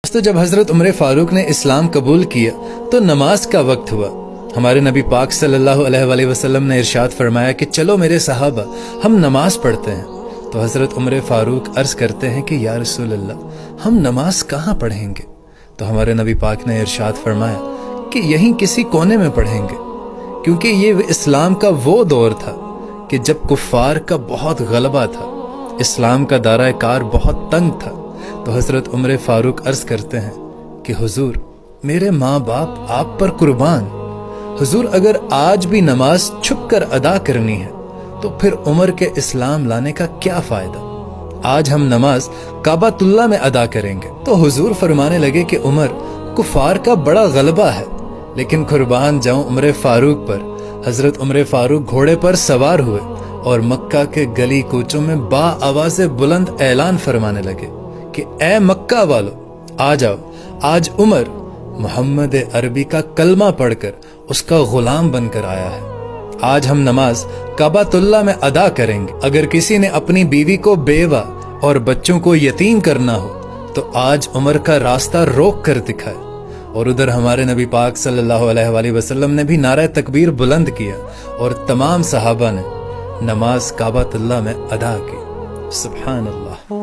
तो जब हजरत उमर फारूक ने इस्लाम कबूल किया तो नमाज का वक्त हुआ। हमारे नबी पाक सल्लल्लाहु अलैहि वसल्लम ने इरशाद फरमाया कि चलो मेरे सहाबा हम नमाज पढ़ते हैं। तो हजरत उमर फारूक अर्ज करते हैं कि या रसूल अल्लाह हम नमाज कहाँ पढ़ेंगे? तो हमारे नबी पाक ने इरशाद फरमाया कि यहीं किसी कोने में पढ़ेंगे, क्योंकि ये इस्लाम का वो दौर था कि जब कुफ्फार का बहुत गलबा था, इस्लाम का दायरा कार बहुत तंग था। तो हजरत उमर फारूक अर्ज करते हैं कि हुजूर मेरे माँ बाप आप पर कुर्बान, हुजूर अगर आज भी नमाज छुप कर अदा करनी है तो फिर उमर के इस्लाम लाने का क्या फायदा। आज हम नमाज काबातुल्लाह में अदा करेंगे। तो हुजूर फरमाने लगे कि उमर कुफार का बड़ा गलबा है, लेकिन कुर्बान जाऊं उमर फारूक पर। हजरत उमर फारूक घोड़े पर सवार हुए और मक्का के गली कूचों में बा आवाज़े बुलंद ऐलान फरमाने लगे कि ए मक्का वालों आ जाओ, आज उमर मोहम्मद अरबी का कलमा पढ़कर उसका गुलाम बनकर आया है। आज हम नमाज काबातुल्लाह में अदा करेंगे। अगर किसी ने अपनी बीवी को बेवा और बच्चों को यतीम करना हो तो आज उमर का रास्ता रोक कर दिखाए। और उधर हमारे नबी पाक सल्लल्लाहु अलैहि वसल्लम ने भी नारा तकबीर बुलंद किया और तमाम सहाबा ने नमाज काबातुल्लाह में अदा की। सुभान अल्लाह।